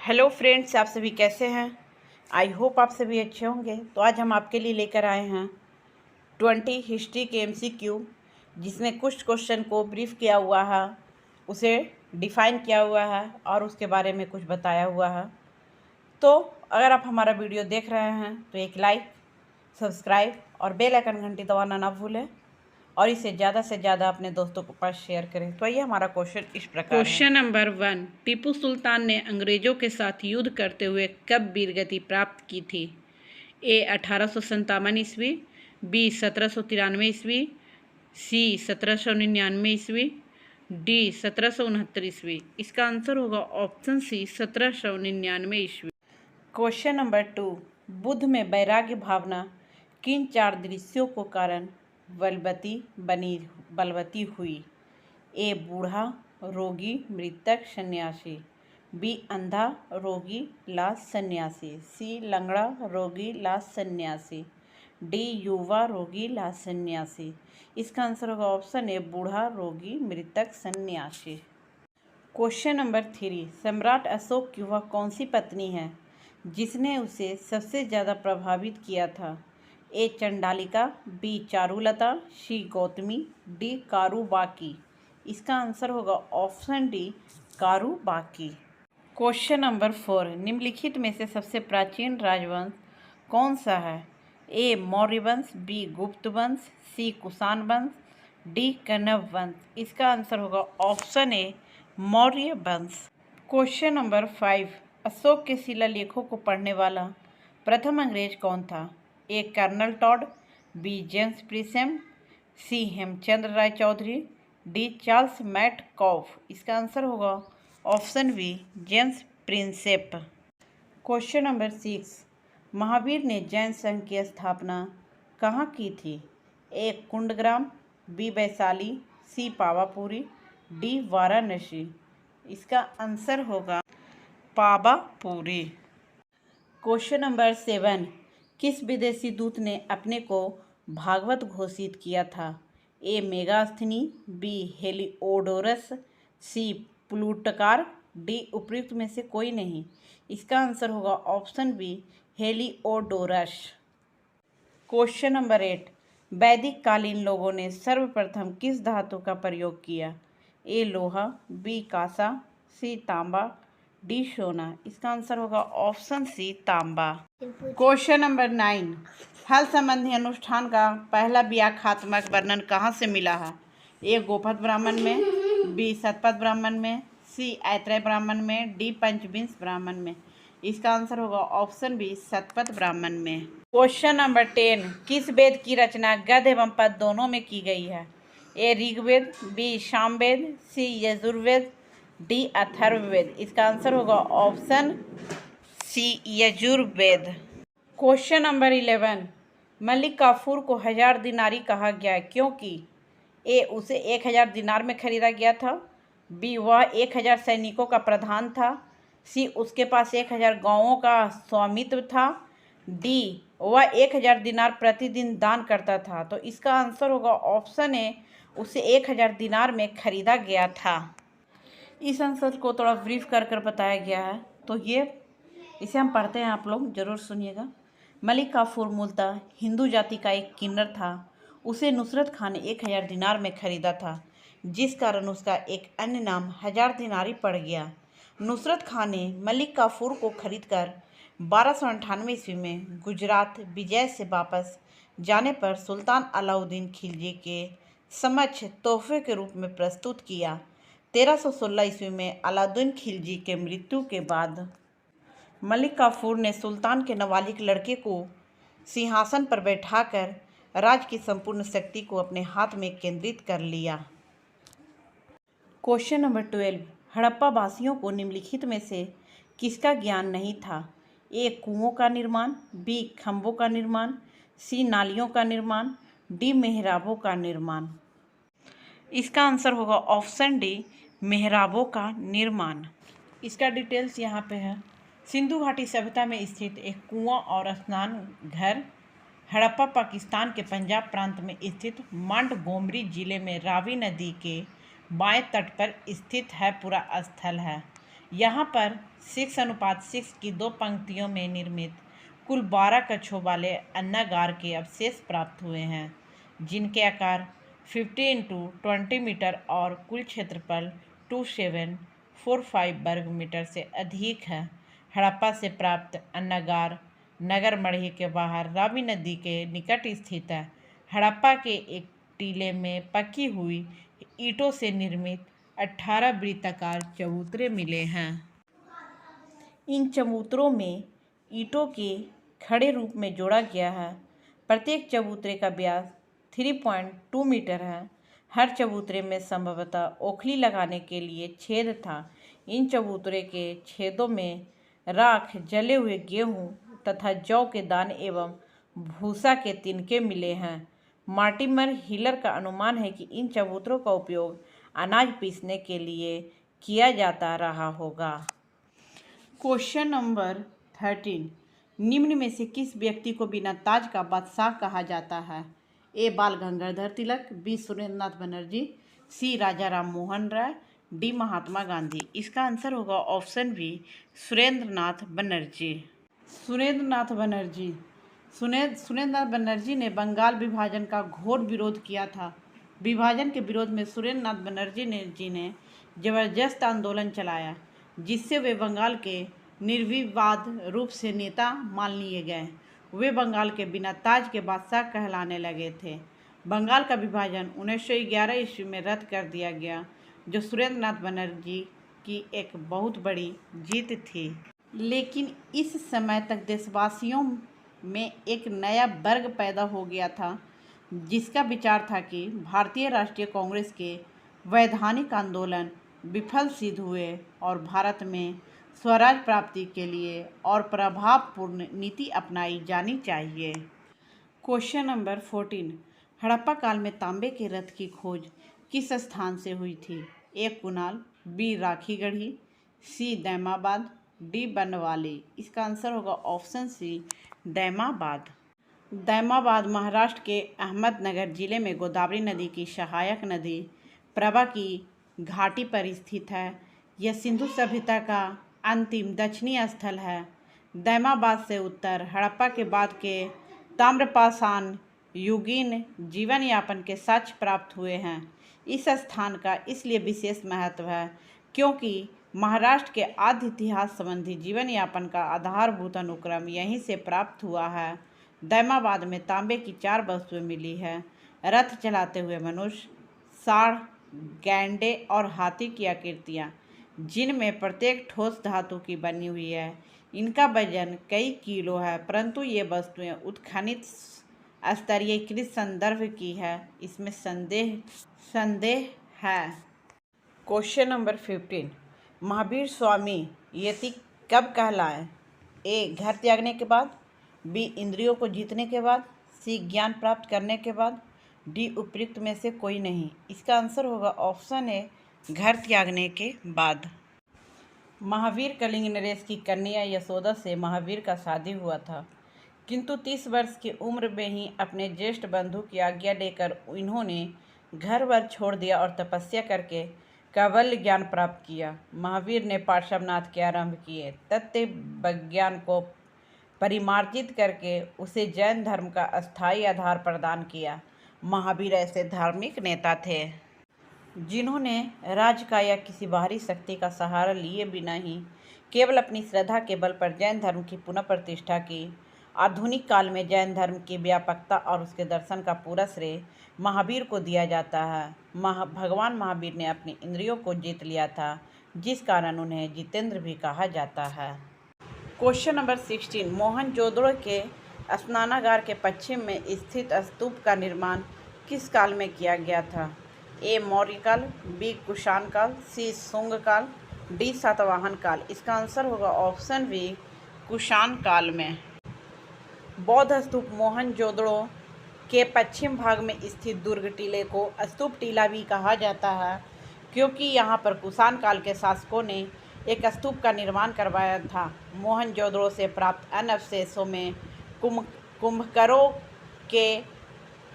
Hello friends, आप सभी कैसे हैं। आई होप आप सभी अच्छे होंगे। तो आज हम आपके लिए लेकर आए हैं 20 हिस्ट्री के MCQ, जिसमें कुछ क्वेश्चन को ब्रीफ किया हुआ है, उसे डिफ़ाइन किया हुआ है और उसके बारे में कुछ बताया हुआ है। तो अगर आप हमारा वीडियो देख रहे हैं तो एक लाइक, सब्सक्राइब और बेल आइकन घंटी दबाना ना भूलें और इसे ज़्यादा से ज़्यादा अपने दोस्तों के पास शेयर करें। तो ये हमारा क्वेश्चन इस प्रकार है। क्वेश्चन नंबर 1, टीपू सुल्तान ने अंग्रेजों के साथ युद्ध करते हुए कब वीरगति प्राप्त की थी? ए 1857 ईस्वी, बी 1793 ईस्वी, सी 1799 ईस्वी, डी 1769 ईस्वी। इसका आंसर होगा ऑप्शन सी 1799 ईस्वी। क्वेश्चन नंबर 2, बुद्ध में वैराग्य भावना किन 4 दृश्यों को कारण बलवती हुई? ए बूढ़ा, रोगी, मृतक, सन्यासी। बी अंधा, रोगी, लाश, सन्यासी। सी लंगड़ा, रोगी, लाश, सन्यासी। डी युवा, रोगी, लाश, सन्यासी। इसका आंसर होगा ऑप्शन ए बूढ़ा, रोगी, मृतक, सन्यासी। क्वेश्चन नंबर 3, सम्राट अशोक की वह कौन सी पत्नी है जिसने उसे सबसे ज़्यादा प्रभावित किया था? ए चंडालिका, बी चारुलता, सी गौतमी, डी कारुबाकी। इसका आंसर होगा ऑप्शन डी कारुबाकी। क्वेश्चन नंबर 4, निम्नलिखित में से सबसे प्राचीन राजवंश कौन सा है? ए मौर्य वंश, बी गुप्त वंश, सी कुषाण वंश, डी कण्व वंश। इसका आंसर होगा ऑप्शन ए मौर्य वंश। क्वेश्चन नंबर 5, अशोक के शिलालेखों को पढ़ने वाला प्रथम अंग्रेज कौन था? A colonel Tod, B James Prinsep, C Hemchandra Ray Chaudhuri, D Charles Metcalfe. इसका आंसर होगा option B James Prinsep. Question number 6, Mahavir ने जैन संघ की स्थापना कहाँ की थी? A Kundagram, B Vaishali, C Pawapuri, D Varanasi. इसका आंसर होगा पावापुरी। क्वेश्चन नंबर 7, किस विदेशी दूत ने अपने को भागवत घोषित किया था? A Megasthenes, B Heliodorus, C Plutarch, D उपयुक्त में से कोई नहीं। इसका आंसर होगा option B Heliodorus. Question number 8, वैदिक कालीन लोगों ने सर्वप्रथम किस धातु का प्रयोग किया? ए लोहा, बी कांसा, सी तांबा, डी सोना। इसका आंसर होगा ऑप्शन सी तांबा। क्वेश्चन नंबर 9, हल संबंधी अनुष्ठान का पहला व्याख्यात्मक वर्णन कहाँ से मिला है? ए गोपद ब्राह्मण में, बी शतपथ ब्राह्मण में, सी ऐत्रेय ब्राह्मण में, डी पंचविंश ब्राह्मण में। इसका आंसर होगा ऑप्शन बी शतपथ ब्राह्मण में। क्वेश्चन नंबर 10, किस वेद की रचना गद्य एवं पद दोनों में की गई है? A Rigveda, B Samaveda, C Yajurveda, D Atharvaveda. इसका आंसर होगा option C Yajurveda. Question number 11, Malik Kafur को 1000 दिनारी कहा गया क्योंकि? ए उसे 1000 दिनार में खरीदा गया था, बी वह 1000 सैनिकों का प्रधान था, सी उसके पास 1000 गांवों का स्वामित्व था, डी वह 1000 दिनार प्रतिदिन दान करता था। तो इसका आंसर होगा ऑप्शन ए उसे 1000 दिनार में खरीदा गया था। इस आंसर को थोड़ा ब्रीफ कर बताया गया है, तो इसे हम पढ़ते हैं, आप लोग ज़रूर सुनिएगा। मलिक काफूर मूलतः हिंदू जाति का एक किन्नर था। उसे नुसरत खान ने 1000 दिनार में खरीदा था, जिस कारण उसका एक अन्य नाम 1000 दिनारी पड़ गया। नुसरत खान ने मलिक काफूर को खरीदकर 1298 ईस्वी में गुजरात विजय से वापस जाने पर सुल्तान अलाउद्दीन खिलजी के समक्ष तोहफे के रूप में प्रस्तुत किया। 1316 ईस्वी में अलाउद्दीन खिलजी के मृत्यु के बाद मलिक काफूर ने सुल्तान के नाबालिग लड़के को सिंहासन पर बैठाकर राज की संपूर्ण शक्ति को अपने हाथ में केंद्रित कर लिया। क्वेश्चन नंबर 12, हड़प्पा वासियों को निम्नलिखित में से किसका ज्ञान नहीं था? ए कुओं का निर्माण, बी खंभों का निर्माण, सी नालियों का निर्माण, डी मेहराबों का निर्माण। इसका आंसर होगा ऑप्शन डी मेहराबों का निर्माण। इसका डिटेल्स यहाँ पे है। सिंधु घाटी सभ्यता में स्थित एक कुआं और स्नान घर हड़प्पा पाकिस्तान के पंजाब प्रांत में स्थित मंटगोमरी जिले में रावी नदी के बाएं तट पर स्थित है पूरा स्थल है। यहाँ पर 6:6 की 2 पंक्तियों में निर्मित कुल 12 कक्षों वाले अन्नागार के अवशेष प्राप्त हुए हैं, जिनके आकार 50 × 20 मीटर और कुल क्षेत्रफल 2745 वर्ग मीटर से अधिक है। हड़प्पा से प्राप्त अन्नागार नगर मढ़ी के बाहर रावी नदी के निकट स्थित है। हड़प्पा के एक टीले में पकी हुई ईंटों से निर्मित 18 वृत्ताकार चबूतरे मिले हैं। इन चबूतरों में ईंटों के खड़े रूप में जोड़ा गया है। प्रत्येक चबूतरे का व्यास 3.2 मीटर है। हर चबूतरे में संभवतः ओखली लगाने के लिए छेद था। इन चबूतरे के छेदों में राख, जले हुए गेहूं तथा जौ के दाने एवं भूसा के तिनके मिले हैं। मार्टिमर हिलर का अनुमान है कि इन चबूतरों का उपयोग अनाज पीसने के लिए किया जाता रहा होगा। क्वेश्चन नंबर 13, निम्न में से किस व्यक्ति को बिना ताज का बादशाह कहा जाता है? ए. बाल गंगाधर तिलक, बी. सुरेंद्रनाथ बनर्जी, सी. राजा राम मोहन राय, डी. महात्मा गांधी। इसका आंसर होगा ऑप्शन बी, सुरेंद्रनाथ बनर्जी। सुरेंद्रनाथ बनर्जी ने बंगाल विभाजन का घोर विरोध किया था। विभाजन के विरोध में सुरेंद्रनाथ बनर्जी ने जबरदस्त आंदोलन चलाया, जिससे वे बंगाल के निर्विवाद रूप से नेता मान लिए गए। वे बंगाल के बिना ताज के बादशाह कहलाने लगे थे। बंगाल का विभाजन 1911 ईस्वी में रद्द कर दिया गया, जो सुरेंद्रनाथ बनर्जी की एक बहुत बड़ी जीत थी। लेकिन इस समय तक देशवासियों में एक नया वर्ग पैदा हो गया था, जिसका विचार था कि भारतीय राष्ट्रीय कांग्रेस के वैधानिक आंदोलन विफल सिद्ध हुए और भारत में स्वराज प्राप्ति के लिए और प्रभावपूर्ण नीति अपनाई जानी चाहिए। क्वेश्चन नंबर 14, हड़प्पा काल में तांबे के रथ की खोज किस स्थान से हुई थी? ए. कुनाल, बी. राखीगढ़ी, सी. दैमाबाद, डी. बनवाली। इसका आंसर होगा ऑप्शन सी, दैमाबाद। दैमाबाद महाराष्ट्र के अहमदनगर जिले में गोदावरी नदी की सहायक नदी प्रभा की घाटी पर स्थित है। यह सिंधु सभ्यता का अंतिम दक्षिणी स्थल है। दैमाबाद से उत्तर हड़प्पा के बाद के ताम्रपाषाण युगीन जीवन यापन के साक्ष्य प्राप्त हुए हैं। इस स्थान का इसलिए विशेष महत्व है क्योंकि महाराष्ट्र के आद्य इतिहास संबंधी जीवन यापन का आधारभूत अनुक्रम यहीं से प्राप्त हुआ है। दैमाबाद में तांबे की 4 वस्तुएं मिली है: रथ चलाते हुए मनुष्य, साढ़, गैंडे और हाथी की आकृतियाँ, जिनमें प्रत्येक ठोस धातु की बनी हुई है। इनका वजन कई किलो है, परंतु ये वस्तुएं उत्खनित स्तरीयकृत संदर्भ की है, इसमें संदेह है। क्वेश्चन नंबर 15, महावीर स्वामी यति कब कहलाए? ए. घर त्यागने के बाद, बी. इंद्रियों को जीतने के बाद, सी. ज्ञान प्राप्त करने के बाद, डी. उपयुक्त में से कोई नहीं। इसका आंसर होगा ऑप्शन ए, घर त्यागने के बाद। महावीर कलिंग नरेश की कन्या यशोदा से महावीर का शादी हुआ था, किंतु 30 वर्ष की उम्र में ही अपने ज्येष्ठ बंधु की आज्ञा लेकर इन्होंने घर-वर छोड़ दिया और तपस्या करके कैवल्य ज्ञान प्राप्त किया। महावीर ने पार्श्वनाथ के आरंभ किए, तत्व विज्ञान को परिमार्जित करके उसे जैन धर्म का अस्थायी आधार प्रदान किया। महावीर ऐसे धार्मिक नेता थे जिन्होंने राज्य का या किसी बाहरी शक्ति का सहारा लिए बिना ही केवल अपनी श्रद्धा के बल पर जैन धर्म की पुनः प्रतिष्ठा की। आधुनिक काल में जैन धर्म की व्यापकता और उसके दर्शन का पूरा श्रेय महावीर को दिया जाता है। भगवान महावीर ने अपनी इंद्रियों को जीत लिया था, जिस कारण उन्हें जितेंद्र भी कहा जाता है। क्वेश्चन नंबर 16, मोहनजोदड़ो के स्नानागार के पश्चिम में स्थित स्तूप का निर्माण किस काल में किया गया था? ए. मौर्य काल, बी. कुषाण काल, सी. शुंग काल, डी. सातवाहन काल। इसका आंसर होगा ऑप्शन बी, कुषाण काल में। बौद्ध स्तूप मोहनजोदड़ो के पश्चिम भाग में स्थित दुर्ग टीले को स्तूप टीला भी कहा जाता है, क्योंकि यहाँ पर कुषाण काल के शासकों ने एक स्तूप का निर्माण करवाया था। मोहनजोदड़ो से प्राप्त अन्य अवशेषों में कुंभकरों के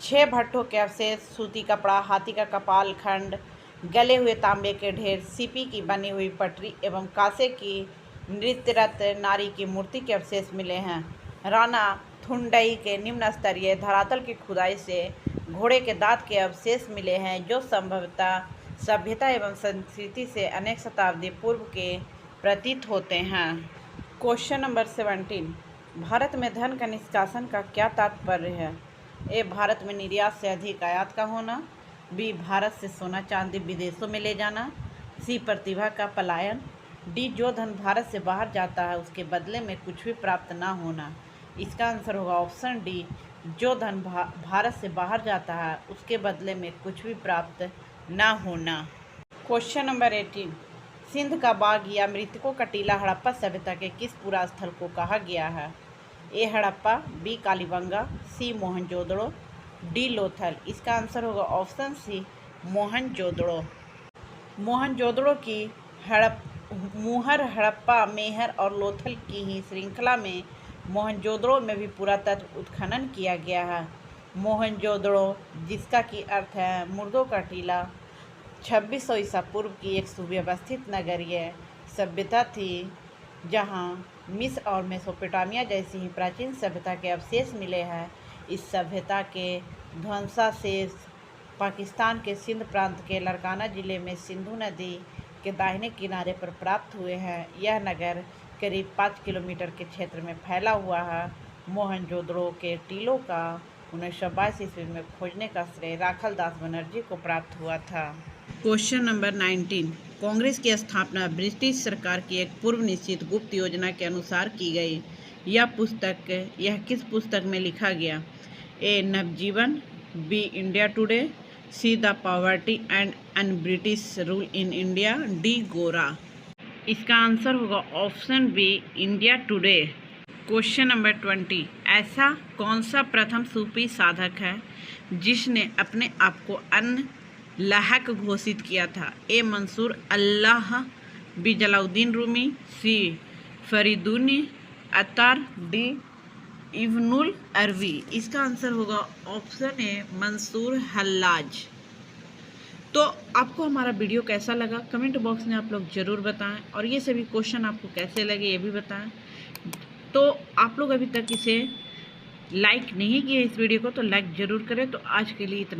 6 भट्टों के अवशेष, सूती कपड़ा, हाथी का कपाल खंड, गले हुए तांबे के ढेर, सीपी की बनी हुई पटरी एवं कांसे की नृत्यरत नारी की मूर्ति के अवशेष मिले हैं। राणा थुंडई के निम्न स्तरीय धरातल की खुदाई से घोड़े के दांत के अवशेष मिले हैं, जो संभवतः सभ्यता एवं संस्कृति से अनेक शताब्दी पूर्व के प्रतीत होते हैं। क्वेश्चन नंबर 17, भारत में धन का निष्कासन का क्या तात्पर्य है? ए, भारत में निर्यात से अधिक आयात का होना। बी, भारत से सोना चांदी विदेशों में ले जाना। सी, प्रतिभा का पलायन। डी, जो धन भारत से बाहर जाता है उसके बदले में कुछ भी प्राप्त ना होना। इसका आंसर होगा ऑप्शन डी, जो धन भारत से बाहर जाता है उसके बदले में कुछ भी प्राप्त ना होना। क्वेश्चन नंबर 18, सिंध का बाग या मृतकों का टीला हड़प्पा सभ्यता के किस पुरा स्थल को कहा गया है? ए, हड़प्पा। बी, कालीबंगा। सी, मोहनजोदड़ो। डी, लोथल। इसका आंसर होगा ऑप्शन सी, मोहनजोदड़ो। मोहनजोदड़ो की मुहर हड़प्पा, मेहर और लोथल की ही श्रृंखला में मोहनजोदड़ो में भी पुरातत्व उत्खनन किया गया है। मोहनजोदड़ो, जिसका की अर्थ है मुर्दों का टीला, 2600 ईसा पूर्व की एक सुव्यवस्थित नगरीय सभ्यता थी, जहां मिस्र और मेसोपोटामिया जैसी ही प्राचीन सभ्यता के अवशेष मिले हैं। इस सभ्यता के ध्वंसावशेष पाकिस्तान के सिंध प्रांत के लारकाना जिले में सिंधु नदी के दाहिने किनारे पर प्राप्त हुए हैं। यह नगर करीब 5 किलोमीटर के क्षेत्र में फैला हुआ है। मोहनजोदड़ो के टीलों का 1922 ईस्वी में खोजने का श्रेय राखल दास बनर्जी को प्राप्त हुआ था। क्वेश्चन नंबर 19, कांग्रेस की स्थापना ब्रिटिश सरकार की एक पूर्व निश्चित गुप्त योजना के अनुसार की गई। यह किस पुस्तक में लिखा गया? A, Navjivan. B, India Today. C, the poverty and un British rule in India. D, Gora. इसका आंसर होगा option B, India Today. Question number 20, ऐसा कौन सा प्रथम सूफी साधक है जिसने अपने आप को अनलाहक घोषित किया था? ए, मंसूर अल्लाह। बी, जलाउद्दीन रूमी। सी, फरीदुन अत्तार। डी, इब्नुल अरबी। इसका आंसर होगा ऑप्शन ए, मंसूर हल्लाज। तो आपको हमारा वीडियो कैसा लगा कमेंट बॉक्स में आप लोग ज़रूर बताएं, और ये सभी क्वेश्चन आपको कैसे लगे ये भी बताएं। तो आप लोग अभी तक इसे लाइक नहीं किए इस वीडियो को, तो लाइक ज़रूर करें। तो आज के लिए इतना।